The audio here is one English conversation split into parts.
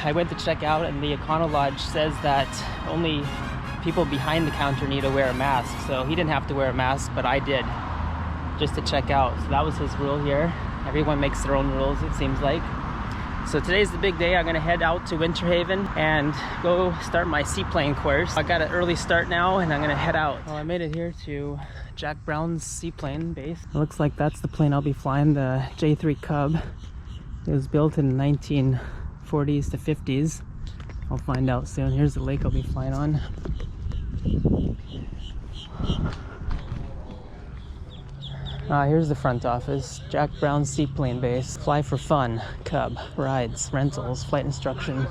I went to check out, and the Econo Lodge says that only people behind the counter need to wear a mask. So he didn't have to wear a mask, but I did, just to check out. So that was his rule here. Everyone makes their own rules, it seems like. So today's the big day. I'm gonna head out to Winter Haven and go start my seaplane course. I got an early start now, and I'm gonna head out. Well, I made it here to Jack Brown's seaplane base. It looks like that's the plane I'll be flying, the J3 Cub. It was built in 1940s to 50s. I'll find out soon. Here's the lake I'll be flying on. Here's the front office. Jack Brown's seaplane base. Fly for fun, Cub, rides, rentals, flight instruction.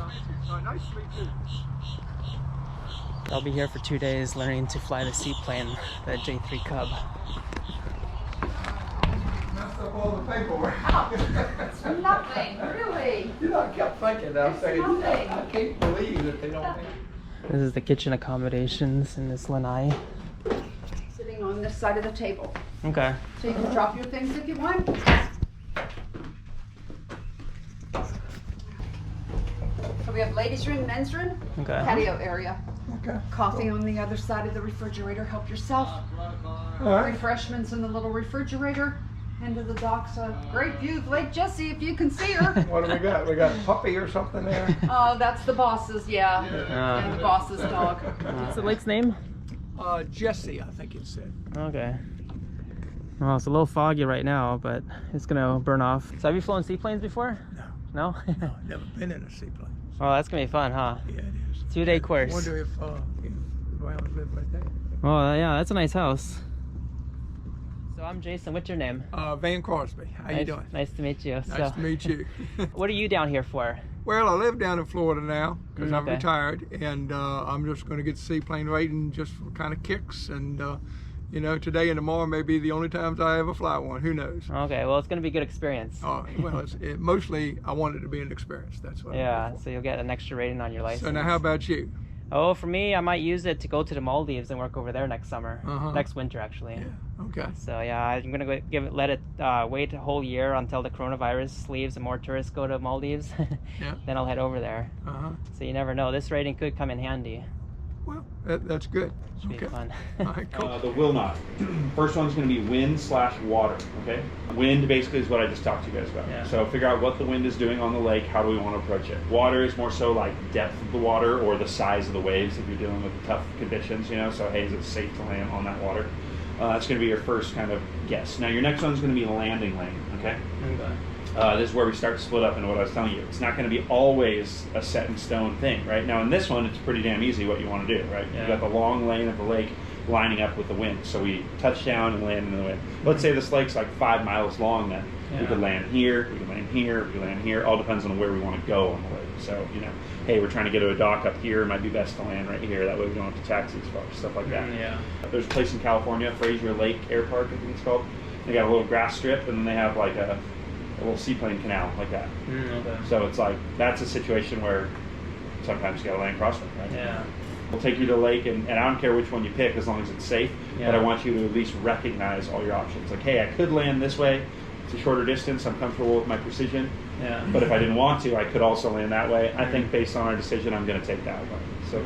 I'll be here for 2 days learning to fly the seaplane, the J3 Cub. Messed up all the paperwork. It's nothing, really. You know, I kept thinking, I was saying, nothing. I can't believe that they don't think. This is the kitchen accommodations in this lanai. Sitting on this side of the table. Okay. So you can drop your things if you want. So we have ladies' room, men's room, Okay. patio area. Okay. Coffee on the other side of the refrigerator. Help yourself. All right. Refreshments in the little refrigerator. Into the docks. A great view of Lake Jessie if you can see her. What do we got? We got a puppy or something there? Oh, that's the boss's, yeah. And the boss's dog. What's the lake's name? Jesse, I think it said. Okay. Well, it's a little foggy right now, but it's gonna burn off. So have you flown seaplanes before? No. No? No, I've never been in a seaplane. Oh, that's gonna be fun, huh? Yeah, it is. 2-day course. I wonder if Brown lived right there. Oh, yeah, that's a nice house. So I'm Jason. What's your name? Van Crosby. How you doing? Nice to meet you. Nice to meet you. What are you down here for? Well, I live down in Florida now because I'm Okay. retired, and I'm just going to get the seaplane rating just for kind of kicks. And you know, today and tomorrow may be the only times I ever fly one. Who knows? Okay, well, it's going to be a good experience. Well, mostly I want it to be an experience. That's what. Yeah, so you'll get an extra rating on your license. So now, how about you? Oh, for me, I might use it to go to the Maldives and work over there next summer. Next winter, actually. Yeah. Okay. So yeah, I'm gonna let it wait a whole year until the coronavirus leaves and more tourists go to Maldives. Yeah. Then I'll head over there. So you never know. This rating could come in handy. Well, that's good. Should be fun. All right, cool. The will not. First one's going to be wind/water. Okay. Wind basically is what I just talked to you guys about. Yeah. So figure out what the wind is doing on the lake. How do we want to approach it? Water is more so like depth of the water or the size of the waves if you're dealing with tough conditions. You know. So hey, is it safe to land on that water? That's going to be your first kind of guess. Now your next one's going to be landing lane. Okay. This is where we start to split up into what I was telling you. It's not going to be always a set in stone thing, right? Now in this one, it's pretty damn easy what you want to do, right? Yeah. You've got the long lane of the lake lining up with the wind. So we touch down and land in the wind. Let's say this lake's like 5 miles long then. Yeah. We could land here, we could land here, we could land here. All depends on where we want to go on the lake. So, you know, hey, we're trying to get to a dock up here. It might be best to land right here. That way we don't have to taxi as far, stuff like that. Yeah. There's a place in California, Fraser Lake Air Park, I think it's called. They got a little grass strip and then they have like a little seaplane canal like that. Okay. So it's like, that's a situation where sometimes you gotta land crosswind, right? Yeah. We'll take you to the lake, and I don't care which one you pick as long as it's safe, Yeah. but I want you to at least recognize all your options. Like, hey, I could land this way, it's a shorter distance, I'm comfortable with my precision, Yeah. but if I didn't want to, I could also land that way. I think based on our decision, I'm gonna take that one. So,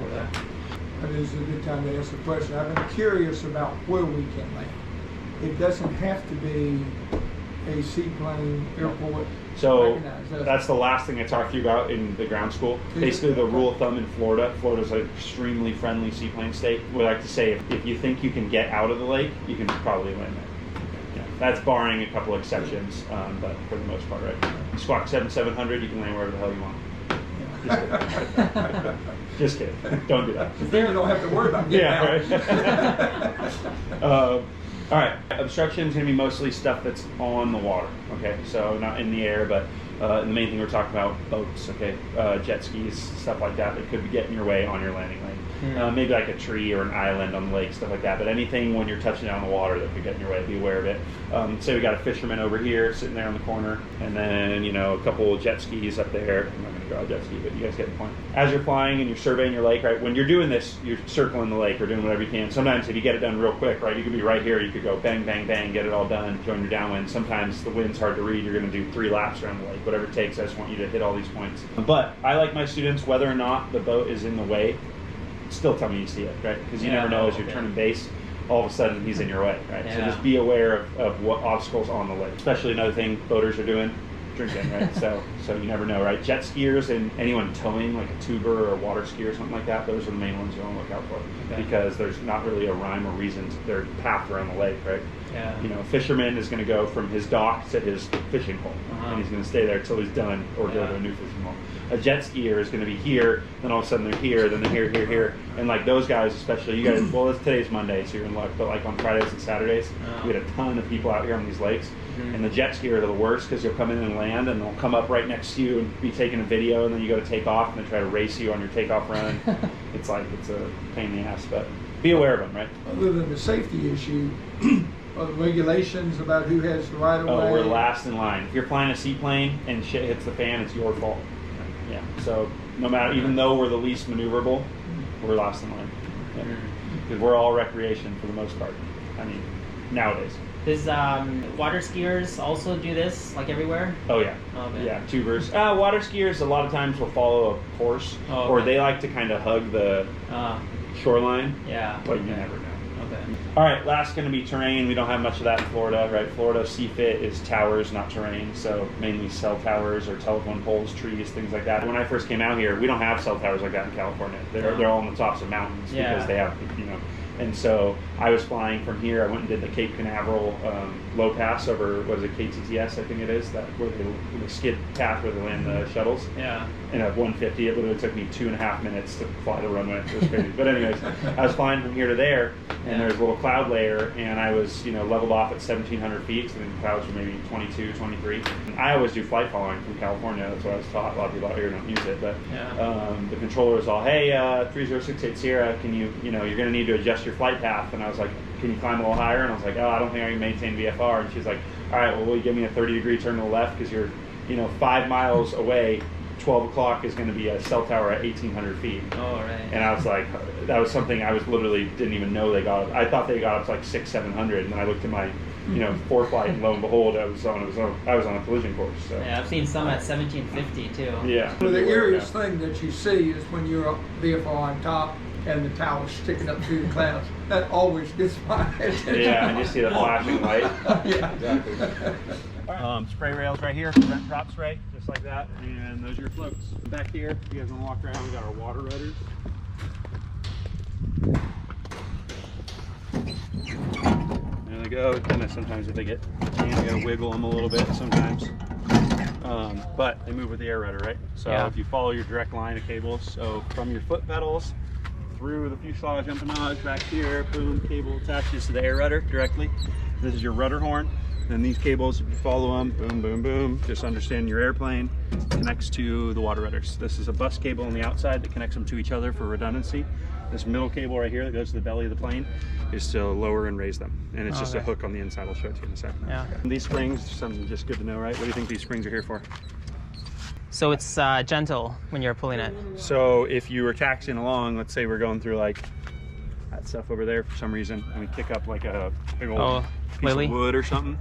That is a good time to ask the question. I've been curious about where we can land. It doesn't have to be a seaplane airport. So recognized, that's the last thing I talked to you about in the ground school. Basically, the rule of thumb in Florida's an extremely friendly seaplane state. We like to say if you think you can get out of the lake, you can probably land there. Yeah, that's barring a couple exceptions, but for the most part, right? You squawk 7700, you can land wherever the hell you want. Just kidding. Don't do that. Then you don't have to worry about getting out. Right. All right, obstruction is going to be mostly stuff that's on the water, okay? So not in the air, but the main thing we're talking about, boats, okay? Jet skis, stuff like that could be getting your way on your landing lane. Maybe like a tree or an island on the lake, stuff like that. But anything when you're touching down the water that could get in your way, be aware of it. Say we got a fisherman over here sitting there on the corner, and then, you know, a couple of jet skis up there. I'm not going to go out jet ski, but you guys get the point. As you're flying and you're surveying your lake, right, when you're doing this, you're circling the lake or doing whatever you can. Sometimes if you get it done real quick, right, you could be right here, you could go bang, bang, bang, get it all done, join your downwind. Sometimes the wind's hard to read, you're going to do 3 laps around the lake, whatever it takes. I just want you to hit all these points. But I like my students, whether or not the boat is in the way, still tell me you see it, right? Because you never know as you're turning base, all of a sudden he's in your way, right? So just be aware of what obstacles on the lake. Especially another thing boaters are doing, drinking, right? so you never know, right? Jet skiers and anyone towing like a tuber or a water ski or something like that, those are the main ones you want to look out for, because there's not really a rhyme or reason to their path around the lake, right? Yeah. You know, a fisherman is going to go from his dock to his fishing hole, and he's going to stay there till he's done or go to a new fishing hole. A jet skier is going to be here, then all of a sudden they're here, then they're here, and like those guys, especially you guys. Well, today's Monday, so you're in luck. But like on Fridays and Saturdays, we had a ton of people out here on these lakes, and the jet skiers are the worst because you'll come in and land, and they'll come up right next to you and be taking a video, and then you go to take off, and they try to race you on your takeoff run. It's a pain in the ass, but be aware of them, right? Other than the safety issue, are the regulations about who has the right of way? Oh, we're last in line. If you're flying a seaplane and shit hits the fan, it's your fault. Yeah. So no matter, even though we're the least maneuverable, we're last in line. Because we're all recreation for the most part. I mean, nowadays. Does water skiers also do this, like everywhere? Oh yeah. Okay. Yeah, tubers. Water skiers a lot of times will follow a course, or they like to kind of hug the shoreline. Yeah. But you never know. Okay. All right, last going to be terrain. We don't have much of that in Florida, right? Florida CFIT is towers, not terrain, so mainly cell towers or telephone poles, trees, things like that. When I first came out here, we don't have cell towers like that in California. They're all on the tops of mountains because they have, you know. And so I was flying from here. I went and did the Cape Canaveral low pass over, what is it, KTTS, I think it is, that where the skid path where they land the shuttles. Yeah. And at 150, it literally took me 2.5 minutes to fly the runway. It was crazy. But anyways, I was flying from here to there, and there's a little cloud layer, and I was, leveled off at 1,700 feet, so the clouds were maybe 22, 23. And I always do flight following from California. That's what I was taught. A lot of people out here don't use it, but the controller was all, hey, 3068 Sierra, can you're going to need to adjust your flight path. And I was like, can you climb a little higher? And I was like, oh, I don't think I can maintain VFR. And she's like, all right, well, will you give me a 30-degree turn to the left, because you're 5 miles away. 12 o'clock is going to be a cell tower at 1,800 feet. Oh, right. And I was like, that was something I was literally didn't even know they got. I thought they got up to like 600, 700, and then I looked at my, ForeFlight, and lo and behold, I was on a collision course. So. Yeah, I've seen some at 1,750 too. Yeah. So the eeriest thing that you see is when you're up VFR on top and the tower's sticking up through the clouds. That always gets my attention. Yeah, and you see the flashing light. Yeah. Exactly. Spray rails right here, prevent prop spray, just like that. And those are your floats. Back here, if you guys want to walk around, we got our water rudders. There they go. Kind of sometimes if they get tan, you gotta wiggle them a little bit sometimes. But they move with the air rudder, right? So if you follow your direct line of cables, so from your foot pedals through the fuselage empennage back here, boom, cable attaches to the air rudder directly. This is your rudder horn. Then these cables, if you follow them, boom, boom, boom, just understand your airplane connects to the water rudders. This is a bus cable on the outside that connects them to each other for redundancy. This middle cable right here that goes to the belly of the plane is to lower and raise them. And it's just a hook on the inside. I'll show it to you in a second. Yeah. And these springs, something just good to know, right? What do you think these springs are here for? So it's gentle when you're pulling it. So if you were taxiing along, let's say we're going through like that stuff over there for some reason, and we kick up like a big old piece of wood or something,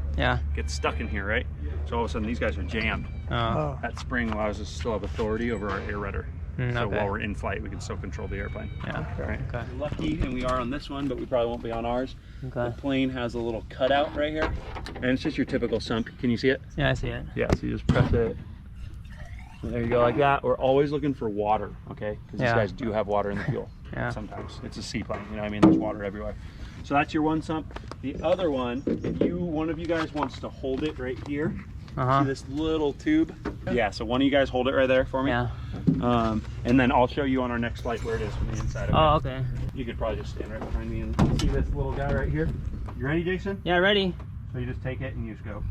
gets stuck in here, right? So all of a sudden these guys are jammed. That spring allows us to still have authority over our air rudder. So while we're in flight, we can still control the airplane. Yeah. Right. Okay. Lucky, and we are on this one, but we probably won't be on ours. Okay. The plane has a little cutout right here, and it's just your typical sump. Can you see it? Yeah, I see it. Yeah. So you just press it. And there you go, like that. We're always looking for water, okay? Because these guys do have water in the fuel. Sometimes it's a seaplane. You know what I mean? There's water everywhere. So that's your one sump. The other one, if one of you guys wants to hold it right here. See this little tube? Yeah, so one of you guys hold it right there for me. Yeah. And then I'll show you on our next flight where it is from the inside of it. Oh, okay. You could probably just stand right behind me and see this little guy right here. You ready, Jason? Yeah, ready. So you just take it and you just go.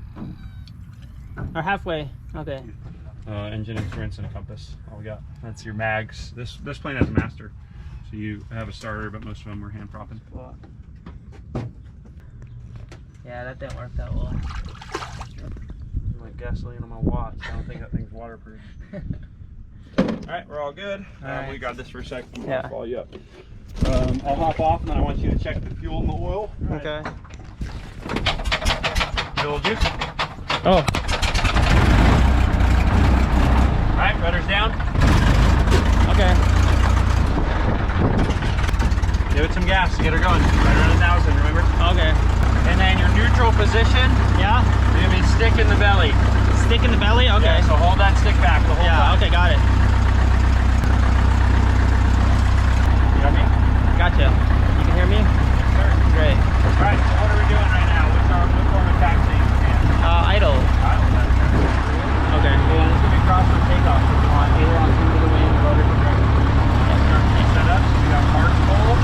Or halfway. Okay. Engine, instruments, and a compass. All we got. That's your mags. This plane has a master. So you have a starter, but most of them were hand propping. Yeah, that didn't work that well. Like gasoline on my watch. I don't think that thing's waterproof. All right, we're all good. All right. We got this for a second. Yeah. I'll follow you up. I'll hop off, and then I want you to check the fuel and the oil. Okay. Fuel juice. Oh. All right, rudder's down. Okay. Give it some gas to get her going. Right around 1,000, remember? Okay. And then your neutral position, Yeah. you're gonna be stick in the belly. Stick in the belly? Okay. Yeah, so hold that stick back the whole Yeah, time. okay, got it. You got me? Gotcha. You can hear me? Sure. Great. All right, so what are we doing right now? What form of taxi? Idle. Okay. Yeah, this is gonna be cross for takeoff. So we want aileron into the wind, rotor to direct. Start set up. So we got hard pull,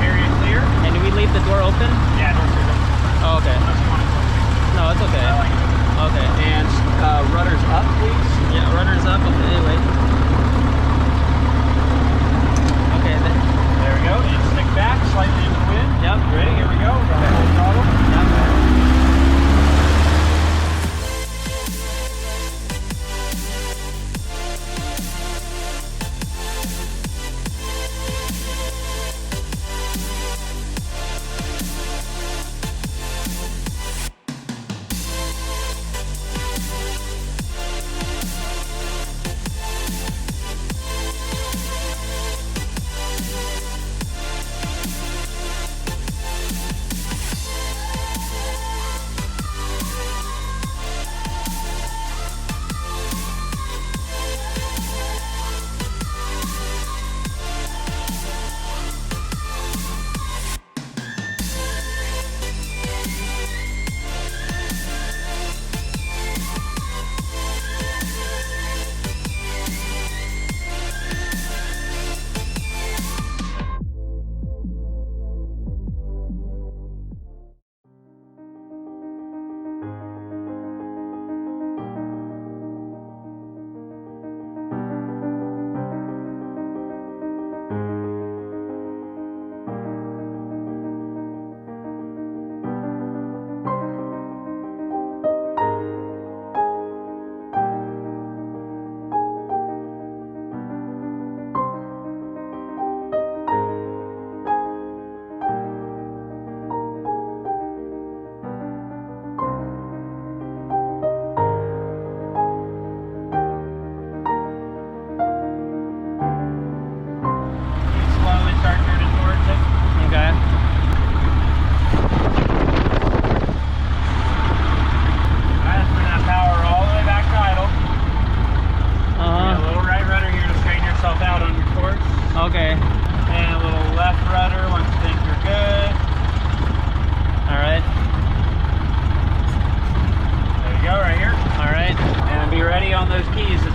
area clear. And do we leave the door open? Yeah, doors are open. Oh, okay. Unless you want to close it. No, it's okay. I like it. Okay. And rudders up, please. Yeah, rudder's up. Okay, wait. Okay, then. There we go. And stick back, slightly into the wind. Yep. Ready? Here we go. Go ahead and throttle. Yep.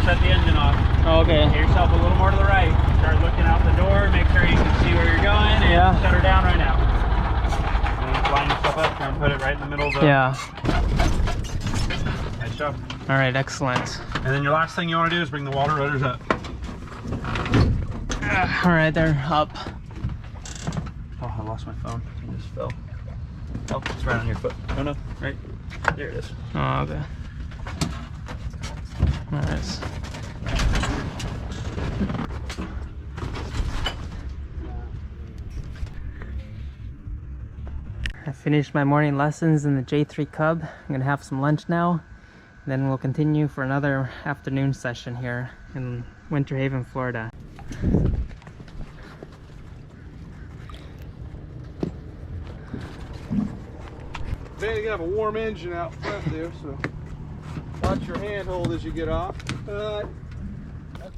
shut the engine off. Oh, okay. Get yourself a little more to the right. Start looking out the door. Make sure you can see where you're going. And yeah. Shut her down right now. And then line yourself up and put it right in the middle of the... Yeah. Nice job. All right, excellent. And then your last thing you want to do is bring the water rudders up. All right, they're up. Oh, I lost my phone. It just fell. Oh, it's right on your foot. Oh no, right there it is. Oh, okay. All right. I finished my morning lessons in the J3 Cub. I'm gonna have some lunch now. Then we'll continue for another afternoon session here in Winter Haven, Florida. Man, you have a warm engine out front there, so watch your handhold as you get off.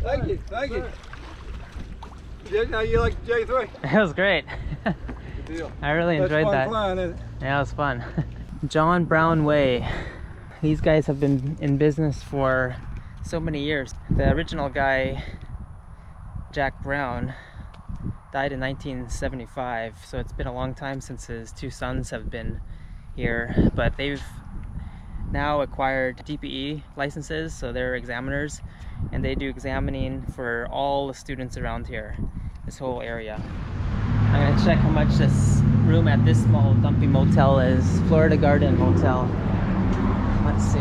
Thank you, thank you. Now you like the J3? It was great. Good deal. I really enjoyed that. That's fun flying, isn't it? Yeah, it was fun. John Brown Way. These guys have been in business for so many years. The original guy, Jack Brown, died in 1975, so it's been a long time since his two sons have been here, but they've now acquired DPE licenses, so they're examiners, and they do examining for all the students around here, this whole area. I'm gonna check how much this room at this small dumpy motel is. Florida Garden Motel. Let's see.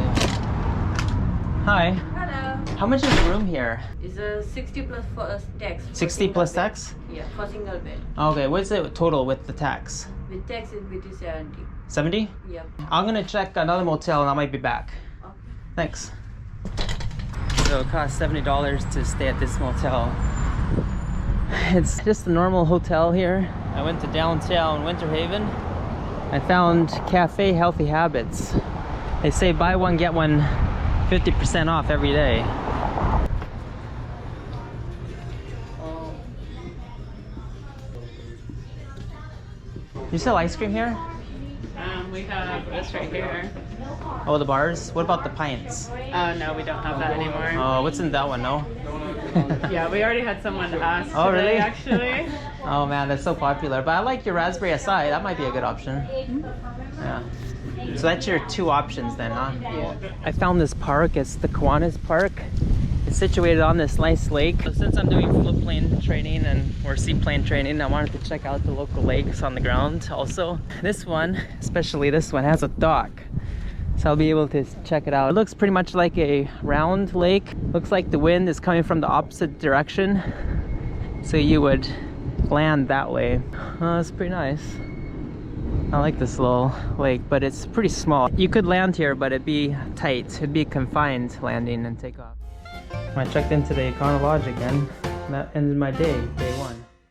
Hi. Hello. How much is the room here? It's a 60 plus for tax. for 60 single plus bed. tax? Yeah, for single bed. Okay, what's the total with the tax? With tax it will be 70. 70? Yep. I'm gonna check another motel and I might be back. Okay. Thanks. So it costs $70 to stay at this motel. It's just a normal hotel here. I went to downtown Winter Haven. I found Cafe Healthy Habits. They say buy one, get one 50% off every day. You sell ice cream here? We have this right here. Oh, the bars? What about the pints? Oh no, we don't have that anymore. Oh, what's in that one? No? Yeah, we already had someone ask Oh, today, really? actually. Oh man, that's so popular. But I like your raspberry acai. That might be a good option. Yeah. So that's your two options then, huh? Yeah. I found this park. It's the Kiwanis Park. It's situated on this nice lake. So since I'm doing float plane training or seaplane training, I wanted to check out the local lakes on the ground also. This one, especially this one, has a dock. So I'll be able to check it out. It looks pretty much like a round lake. Looks like the wind is coming from the opposite direction. So you would land that way. Oh, it's pretty nice. I like this little lake, but it's pretty small. You could land here, but it'd be tight. It'd be confined landing and take off. I checked into the Econo Lodge again. That ended my day, day one.